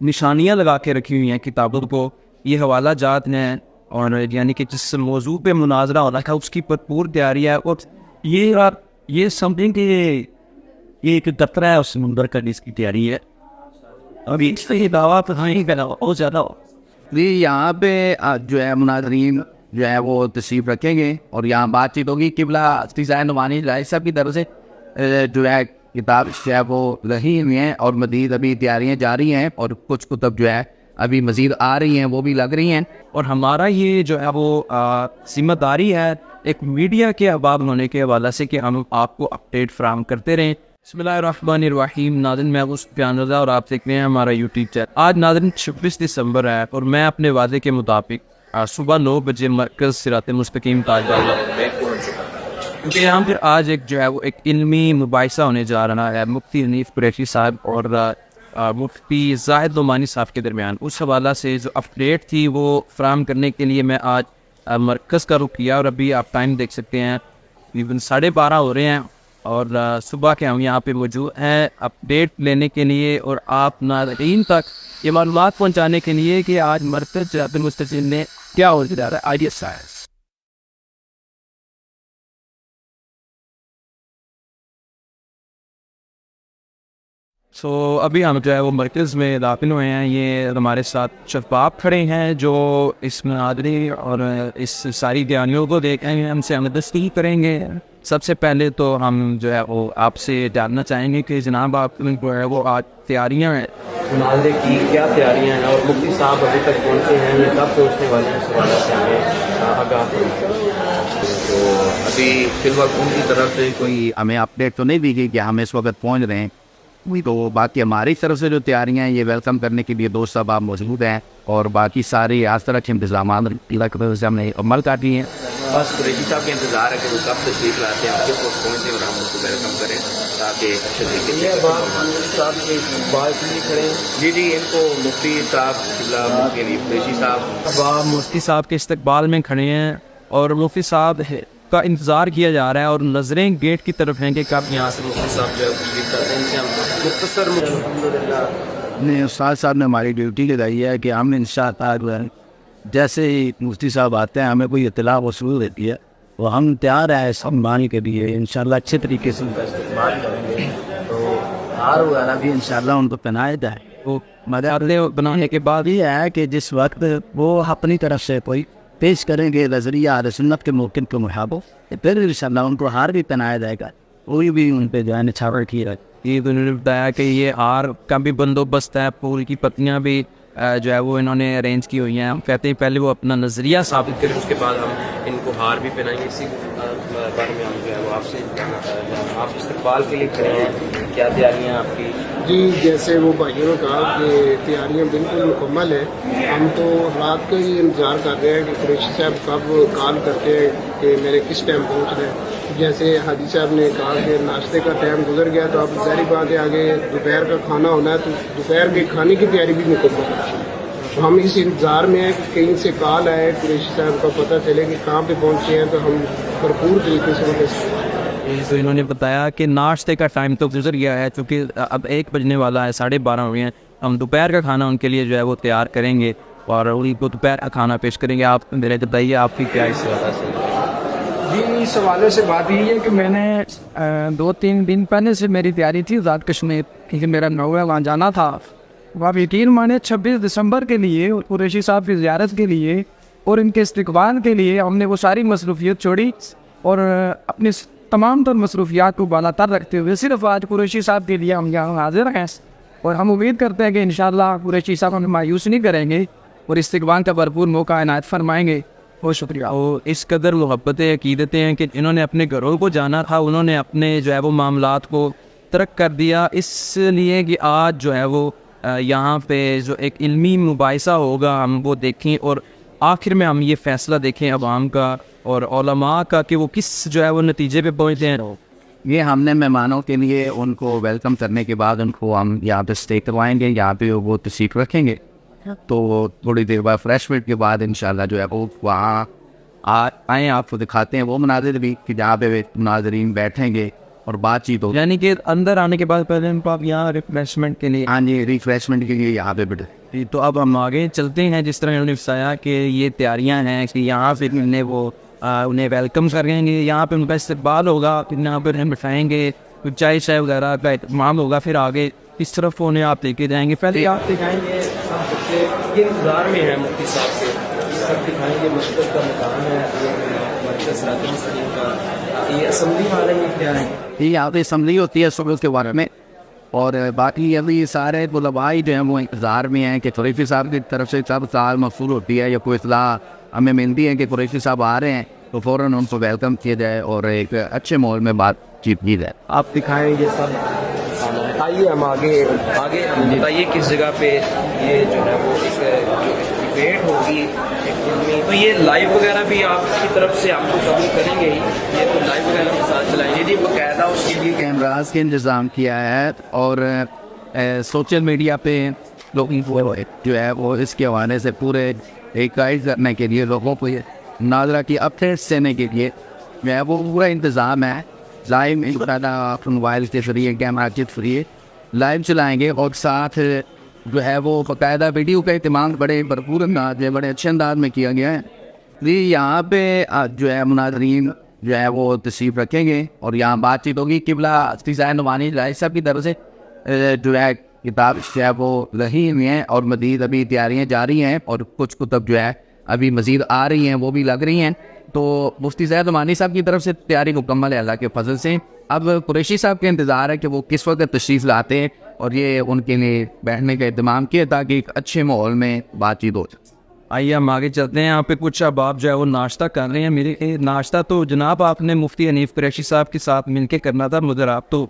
निशानियाँ लगा के रखी हुई हैं किताबों को, ये हवाला जात हैं, और यानी कि जिस मौजू पे मुनाजरा होना था उसकी भरपूर तैयारी है। और ये समझें कि ये एक कतरा है उस समुंदर का जिसकी तैयारी है। अभी इससे दावा तो नहीं करना बहुत ज़्यादा हो। जी, यहाँ पे जो है मुनाजरीन जो है वो तशरीफ़ रखेंगे और यहाँ बातचीत होगी। किबला हस्ती नुमानी साहब की तरफ से जो है किताब जो है वो रही हुई हैं और मज़ीद अभी तैयारियाँ जारी हैं और कुछ कुतब जो है अभी मज़ीद आ रही हैं, वो भी लग रही हैं। और हमारा ये जो है वो जिम्मेदारी है एक मीडिया के अहबाब होने के हवाले से कि हम आपको अपडेट फराहम करते रहें। बिस्मिल्लाहिर्रहमानिर्रहीम। नाज़रीन, मैं हूं सुफ़ियान रज़ा और आप देख रहे हैं हमारा यूट्यूब चैनल। आज नाज़रीन 26 दिसंबर है और मैं अपने वादे के मुताबिक सुबह 9 बजे मरकज़ सिरात मुस्तकीम ताजबाग में पहुंच चुका हूं, क्योंकि यहाँ पर आज एक जो है वो एक इल्मी मुबाहिसा होने जा रहा है मुफ्ती हनीफ कुरैशी साहब और मुफ्ती जाहिद नुमानी साहब के दरमियान। उस हवाला से जो अपडेट थी वो फराहम करने के लिए मैं आज मरकज़ का रुख किया और अभी आप टाइम देख सकते हैं तकरीबन 12:30 हो रहे हैं और सुबह के हम यहाँ पे मौजूद हैं अपडेट लेने के लिए और आप नाज़रीन तक ये मालूमात पहुँचाने के लिए कि आज मरकज़ सिरात मुस्तकीम ने क्या होने जा रहा है। आइडिया साइंस अभी हम जो है वो मरकज़ में दाखिल हुए हैं। ये हमारे साथ शफाब खड़े हैं जो इस मुनाज़रे और इस सारी तैयारियों को देखेंगे, हमसे हमदस्ती करेंगे। सबसे पहले तो हम जो है वो आपसे जानना चाहेंगे कि जनाब आप जो है वो आज तैयारियां हैं मुनाज़रे की क्या तैयारियां हैं और मुफ्ती साहब अभी तक पहुँचे हैं या कब पहुँचने वाले हैं, इस हवाले से हमें आगाह करें। तो अभी फिलहाल उनकी तरफ से कोई हमें अपडेट तो नहीं दी गई कि हम इस वक्त पहुँच रहे हैं। तो बाकी हमारी तरफ से जो तैयारियां हैं ये वेलकम करने के लिए दोस्त साहब आप मौजूद हैं और बाकी सारे आज तरह के इंतजाम से हमने अमल कर दिए हैं। बस कुरैशी साहब का इंतज़ार है कि वो कब तशरीफ़ लाते हैं, किस वक्त पहुँचे और हम उसको वेलकम करें ताकि अच्छे तरीके से खड़े हैं। जी जी, इनको मुफ्ती साहब कुरैशी साहब मुफ्ती साहब के इस्तकबाल में खड़े हैं और मुफ्ती साहब का इंतज़ार किया जा रहा है और नज़रें गेट की तरफ हैं कि कब यहाँ से मुफ्ती साहब जो है उस्ताद साहब ने हमारी ड्यूटी लगाई है कि हम इंशाअल्लाह जैसे ही मुफ्ती साहब आते हैं हमें कोई इत्तला वसूल देती है वो हम तैयार है सम्मान के लिए इंशाअल्लाह अच्छे तरीके से उनका इस्तेमाल करेंगे। तो हार वगैरह भी इंशाअल्लाह उनको पहनाया जाए। वो मदद बनाने के बाद ये है कि जिस वक्त वो अपनी तरफ से कोई पेश करेंगे नज़रिया सुन्नत के मौक़िफ़ के मुताबिक फिर इंशाअल्लाह उनको हार भी पहनाया जाएगा। कोई भी उन पर जो है निछावर की है। ये तो उन्होंने बताया कि ये हार का भी बंदोबस्त है, फूल की पत्तियाँ भी जो है वो इन्होंने अरेंज की हुई हैं। हम कहते हैं पहले वो अपना नज़रिया साबित करें उसके बाद हम इनको हार भी पहनाएंगे। इसी बारे में हम जो है वो आपसे आप इस्तकबाल के लिए खड़े हैं, क्या तैयारियाँ आपकी? जी, जैसे वो भाइयों ने कहा कि तैयारियाँ बिल्कुल मुकम्मल है। हम तो रात का ही इंतज़ार कर रहे हैं कि कुरैशी साहब कब कॉल करके कि मेरे किस टाइम पहुँच रहे हैं। जैसे हाजी साहब ने कहा कि नाश्ते का टाइम गुजर गया तो अब ज़ाहिर बात है आगे दोपहर का खाना होना है, तो दोपहर के खाने की तैयारी भी मुकम्मल है। तो हम इस इंतज़ार में हैं कि कहीं से कॉल आए कुरैशी साहब का पता चले कि कहाँ पे पहुँचे हैं तो हम भरपूर तरीके से उन्हें। तो इन्होंने बताया कि नाश्ते का टाइम तो गुजर गया है क्योंकि अब 1 बजने वाला है, 12:30 हो गए हैं। हम दोपहर का खाना उनके लिए जो है वो तैयार करेंगे और उनको दोपहर का खाना पेश करेंगे। आप मेरे बताइए आपकी क्या इस हवाले से? जी, इस हवाले से बात यही है कि मैंने 2-3 दिन पहले से मेरी तैयारी थी आज़ाद कश्मीर, क्योंकि मेरा नौवा वहाँ जाना था। वहाँ यकीन माने 26 दिसंबर के लिए और कुरैशी साहब की ज़ियारत के लिए और इनके इस्तकबाल के लिए हमने वो सारी मसरूफियत छोड़ी और अपनी तमाम तर मसरूफियात को बालातर रखते हुए सिर्फ आज कुरैशी साहब के लिए हम यहाँ हाजिर हैं और हम उम्मीद करते हैं कि इंशाअल्लाह कुरैशी साहब हमें मायूस नहीं करेंगे और इस्तकबाल का भरपूर मौका इनायत फरमाएँगे। बहुत शुक्रिया। और इस कदर मोहब्बतें अकीदतें हैं कि इन्होंने अपने घरों को जाना था, उन्होंने अपने जो है वो मामलात को तर्क कर दिया इसलिए कि आज जो है वो यहाँ पे जो एक इल्मी मुबाहिसा होगा हम वो देखें और आखिर में हम ये फ़ैसला देखें अवाम का और उलमा का कि वो किस जो है वो नतीजे पे पहुँचते हैं। ये हमने मेहमानों के लिए उनको वेलकम करने के बाद उनको हम यहाँ पे स्टे करवाएंगे, यहाँ पे वो तशरीफ़ रखेंगे। तो थोड़ी देर बाद फ्रेशमेंट के बाद इंशाल्लाह जो है वो वहाँ आए आपको दिखाते हैं वो मनाजिर भी कि जहाँ पे मुनाजरीन बैठेंगे और बातचीत हो। यानी कि अंदर आने के बाद पहले उनको आप यहाँ रिफ्रेशमेंट के लिए। हाँ जी, रिफ्रेशमेंट के लिए यहाँ पे बैठे। जी, तो अब हम आगे चलते हैं। जिस तरह उन्होंने बताया कि ये तैयारियां हैं कि यहाँ पे उन्हें उन्हें वेलकम करेंगे, यहाँ पे उनका इस्तकबाल होगा, फिर यहाँ पर उन्हें बिठाएंगे, कुछ चाय शाय वगैरह का इत्माम होगा, फिर आगे इस तरफ उन्हें आप लेके जाएंगे। पहले आप दिखाएंगे, आप बच्चे ये इंतज़ार में है मुफ्ती साहब से, सब दिखाएंगे। मस्जिद का मकान है, मरकज़ राजन सलीम का, ये असम्बली वाले ये क्या है? ये यहाँ पे असम्बली होती है सुबह के बारे में, और बाकी अभी सारे बुलवाई जो हैं वो इंतज़ार में हैं कि कुरैशी साहब की तरफ से सब साल मफसूल होती है या कोई इतला हमें मिलती है कि कुरैशी साहब आ रहे हैं, तो फ़ौरन उनको वेलकम किया जाए और एक अच्छे माहौल में बातचीत की जाए। आप दिखाएंगे सब। आइए हम आगे बताइए किस जगह पे ये जो है वो एक डिबेट होगी तो ये लाइव वगैरह भी आपकी तरफ से आपको कभी करेंगे ही, ये तो लाइव वगैरह के साथ चलाएंगे जी बाकायदा, उसके लिए कैमरास के इंतज़ाम किया है और सोशल मीडिया पे लोग जो है वो इसके हवाले से पूरे एक गाइड करने के लिए, लोगों को ये नाजरा की अपडेट्स देने के लिए जो है वो पूरा इंतज़ाम है। लाइव मोबाइल के जरिए, कैमरा के जरिए लाइव चलाएँगे और साथ जो है वो बाकायदा वीडियो का इत्तेमाम बड़े भरपूर अंदाज में, बड़े अच्छे अंदाज में किया गया है। जी, यहाँ पे जो है मुनाज़रीन जो है वो तशरीफ़ रखेंगे और यहाँ बातचीत होगी। किबला ज़ाहिर नुमानी राय साहब की तरफ से जो है किताब जो है वो रही हुई हैं और मज़ीद अभी तैयारियाँ जारी हैं और कुछ कुतब जो है अभी मज़ीद आ रही हैं, वो भी लग रही हैं। तो मुफ्ती ज़ाहिर नुमानी साहब की तरफ से तैयारी मुकम्मल है अल्लाह के फजल से। अब कुरैशी साहब का इंतज़ार है कि वो किस वक्त तशरीफ़ लाते हैं और ये उनके लिए बैठने का इंतज़ाम किया ताकि एक अच्छे माहौल में बातचीत हो जाए। आइए हम आगे चलते हैं। यहाँ पे कुछ अहबाब जो है वो नाश्ता कर रहे हैं। मेरे नाश्ता तो जनाब आपने मुफ्ती हनीफ कुरैशी साहब के साथ मिलके करना था, मगर आप तो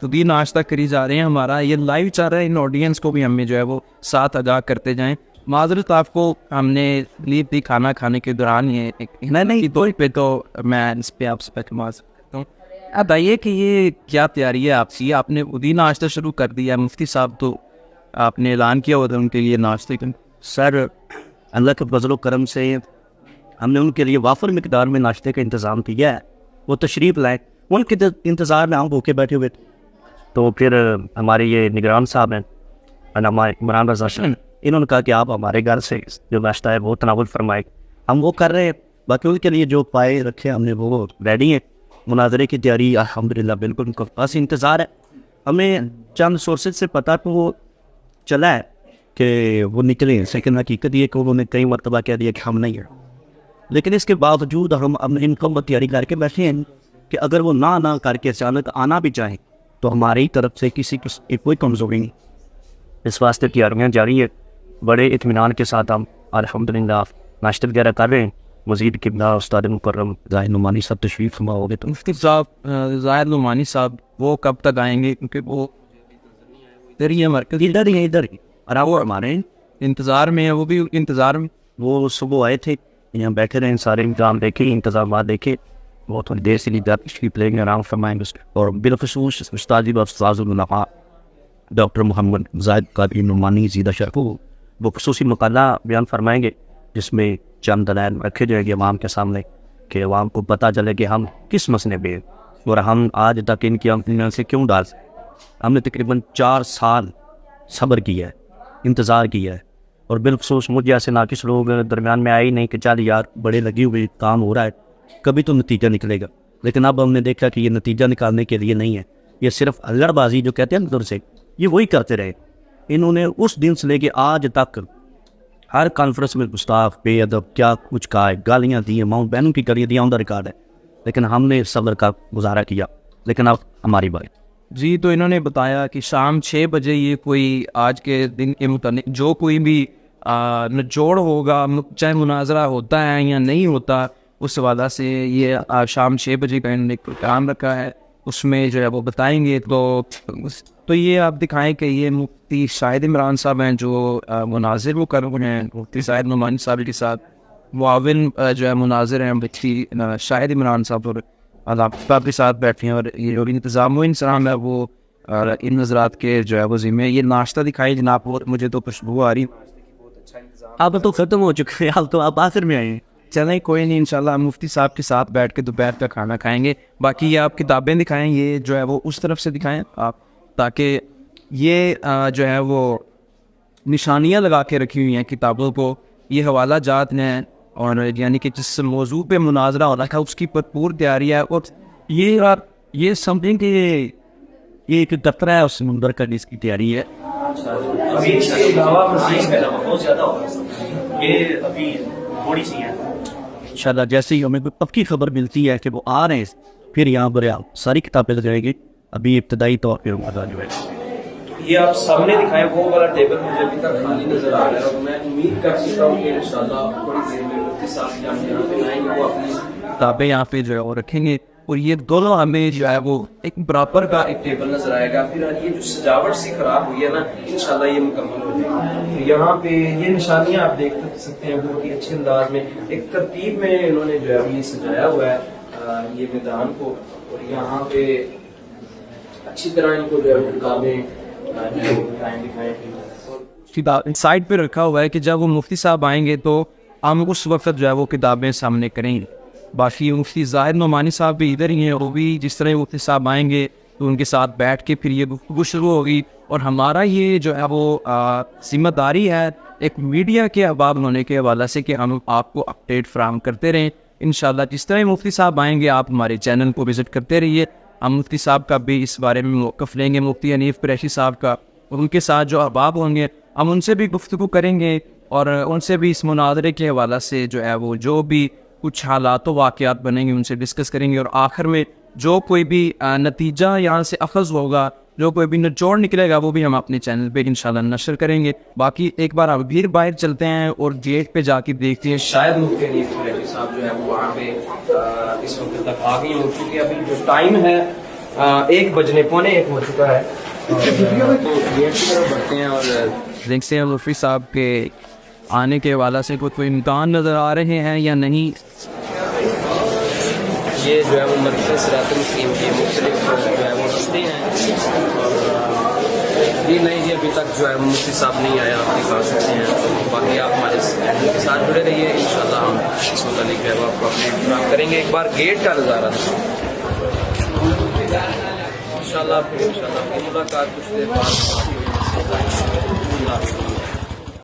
भी नाश्ता करी जा रहे हैं। हमारा ये लाइव चल रहा है, इन ऑडियंस को भी हमें जो है वो साथ आगाह करते जाएं। माजरत आपको हमने ली थी खाना खाने के दौरान, ये नहीं तौर पे तो मैं इस पर आपसे पहचान सकता हूँ। अब बताइए कि ये क्या तैयारी है आपसी, आपने उदी नाश्ता शुरू कर दिया। मुफ्ती साहब तो आपने ऐलान किया हुआ था उनके लिए नाश्ते का। सर अल्लाह के फजल करम से हमने उनके लिए वाफर मिकदार में नाश्ते का इंतज़ाम किया है, वो तशरीफ़ लाए, उनके इंतज़ार में हम भूखे बैठे हुए थे। तो फिर हमारे ये निगरान साहब हैं हमारे इमरान रज़ा शाह, इन्होंने कहा कि आप हमारे घर से जो नाश्ता है वो तनावुल फरमाए। हम वो कर रहे हैं, बाकी उनके लिए जो पाए रखे हमने वो रेडी हैं। मुनाजरे की तैयारी अल्हम्दुलिल्लाह बिल्कुल उनको बस इंतज़ार है। हमें चंद सोर्सेज से पता तो वो चला है कि वो निकले, लेकिन हकीकत ये कि उन्होंने कई मरतबा कह दिया कि हम नहीं हैं। लेकिन इसके बावजूद हम अपने इनकम तैयारी करके बैठे हैं कि अगर वो ना करके अचानक आना भी चाहें तो हमारी तरफ से किसी की कोई कमज़ोरी नहीं। इस वास्ते तैयारियाँ जारी है, बड़े इत्मीनान के साथ हम अल्हम्दुलिल्लाह नाश्ता वगैरह कर रहे हैं। मज़ीद किबला उस्ताद मुकर्रम ज़ाहिर नुमानी साहब तशरीफ़ फरमा हो गए। तो मुफ्ती साहब ज़ाहिर नुमानी साहब वो कब तक आएंगे, क्योंकि वो इधर ही है, मरकज़ इधर ही और वो हमारे इंतज़ार में है, वो भी इंतज़ार में। वो सुबह आए थे, यहाँ बैठे रहे, सारे इंतजाम देखे, इंतजाम देखे, वो थोड़ी देर से लीडर तशरीफ़ लेंगे, आराम फरमाएंगे। और बिलखसूस उस्ताद उस्ताद डॉक्टर मोहम्मद ज़ाहिद कादरी नुमानी ज़ीदा शरफ वो खसूसी मकाला बयान फरमाएंगे, जिसमें चंद दलाइल रखे जाएंगे अवाम के सामने कि अवाम को पता चले कि हम किस मसले पे और हम आज तक इनकी अमल से क्यों डाल। हमने तकरीबन 4 साल सब्र किया है, इंतज़ार किया है, और बिलखसूस मुझे ऐसे नाकिस लोग दरमियान में आए ही नहीं कि चल यार बड़े लगी हुई काम हो रहा है, कभी तो नतीजा निकलेगा। लेकिन अब हमने देखा कि ये नतीजा निकालने के लिए नहीं है, ये सिर्फ अल्लाहबाजी जो कहते हैं अंदर से, ये वही करते रहे। इन्होंने उस दिन से लेके आज तक हर कॉन्फ्रेंस में गुस्ताख बेअदब क्या कुछ कहा है, गालियाँ दी हैं, माउंट बैनों की गालियाँ दी, ऑन द रिकॉर्ड है। लेकिन हमने सब्र का गुजारा किया। लेकिन अब हमारी बात जी, तो इन्होंने बताया कि शाम 6 बजे ये कोई आज के दिन के मुताबिक जो कोई भी निचोड़ होगा, चाहे मुनाजरा होता है या नहीं होता, उस हवाला से ये शाम 6 बजे का इन्होंने प्रोग्राम रखा है, उसमें जो है वो बताएंगे। तो ये आप दिखाएं कि ये मुफ्ती शाहिद इमरान साहब हैं जो मुनाजिर वो कर रहे हैं, मुफ्ती शाहिद नुमानी साहब के साथ मुआविन जो है मुनाजिर हैं मुफ्ती शाहिद इमरान साहब और साहब के साथ बैठे हैं। और ये जो इंतज़ाम इंतज़ाम है वो इन नजरात के जो है वो ज़िम्मे। ये नाश्ता दिखाई जनाब, और मुझे तो खुशबू आ रही। अब तो ख़त्म हो चुका है, अब तो आप आखिर में आए हैं। चलें कोई नहीं, इंशाल्लाह हम मुफ्ती साहब के साथ बैठ के दोपहर का खाना खाएंगे। बाकी ये आप किताबें दिखाएं, ये जो है वो उस तरफ से दिखाएं आप, ताकि ये जो है वो निशानियां लगा के रखी हुई हैं किताबों को, ये हवाला जात हैं, और यानी कि जिस मौजू पे मुनाजरा होना था उसकी भरपूर तैयारी है। और ये समझें कि ये एक कतरा है उस समुंदर का जिसकी तैयारी है। अभी इसके अलावा बहुत ज़्यादा होगा, ये अभी थोड़ी सी है। इंशाल्लाह जैसे ही हमें कोई पक्की खबर मिलती है कि वो आ रहे हैं, फिर यहाँ पर आप सारी किताबें लग जाएगी। अभी इब्तदाई तौर पर उनका जो है ये आप सामने दिखाएं, वो वाला टेबल मुझे अभी तक खाली नजर आ रहा है, और मैं उम्मीद कर सकता हूँ कि इंशाल्लाह थोड़ी देर में मुफ्ती साहब जब यहाँ पे आएंगे वो अपनी किताबें यहाँ पे जो है वो रखेंगे, और ये दोनों हमें जो है वो एक बराबर का एक टेबल नजर आएगा। फिर ये जो सजावट सी खराब हुई है ना, इंशाल्लाह ये मुकम्मल हो जाएगी। तो यहाँ पे ये निशानियाँ आप देख सकते हैं बहुत ही अच्छे अंदाज में एक तरतीब में इन्होंने जो है ये सजाया हुआ है ये मैदान को, और यहाँ पे अच्छी तरह इनको जो है किताबें साइड पे रखा हुआ है कि जब वो मुफ्ती साहब आएंगे तो हम उस वक्त जो है वो किताबें सामने करेंगे। बाकी मुफ्ती ज़ाहिर नोमानी साहब भी इधर ही हैं, वो भी जिस तरह मुफ्ती साहब आएंगे तो उनके साथ बैठ के फिर ये गुफ्तगू शुरू होगी। और हमारा ये जो है वो जिम्मेदारी है एक मीडिया के अहबाब होने के हवाले से कि हम आपको अपडेट फराहम करते रहें। इंशाल्लाह जिस तरह मुफ्ती साहब आएंगे आप हमारे चैनल को विज़िट करते रहिए। हम मुफ्ती साहब का भी इस बारे में मौक़िफ़ लेंगे, मुफ्ती हनीफ कुरैशी साहब का, उनके साथ जो अहबाब होंगे हम उनसे भी गुफ्तगू करेंगे, और उनसे भी इस मुनाज़रे के हवाला से जो है वो जो भी कुछ हालात व वाक़यात बनेंगे उनसे डिस्कस करेंगे, और आखिर में जो कोई भी नतीजा यहाँ से अखज़ होगा, जो कोई भी निचोड़ निकलेगा वो भी हम अपने चैनल पे इंशाल्लाह नशर करेंगे। बाकी एक बार अब फिर बाहर चलते हैं और गेट पे जाके देखते हैं, शायद मुफ्ती हनीफ कुरैशी साहब जो है वो वहाँ पे इस वक्त तक आ गई हो, क्योंकि अभी जो टाइम है 1 बजने पौने 1 हो चुका है। तो गेट की तरफ बढ़ते हैं और देखते हैं मुफ्ती साहब के आने के हवाला से कोई इम्कान नज़र आ रहे हैं या नहीं। ये जो है वो मरकज़ सिरात मुस्लिम के मुख्तलिफ जो है वो रस्ते हैं, और ये नहीं जी अभी तक जो है मुफ्ती साहब नहीं आया, आप दिखा सकते हैं। तो बाकी आप हमारे चैनल के साथ जुड़े रहिए, इंशाल्लाह हम इस मुतालिक जो है वो आपको अपडेट फराहम करेंगे। एक बार गेट का नज़ारा इंशाल्लाह, फिर इंशाल्लाह मुलाकात कुछ देर बाद।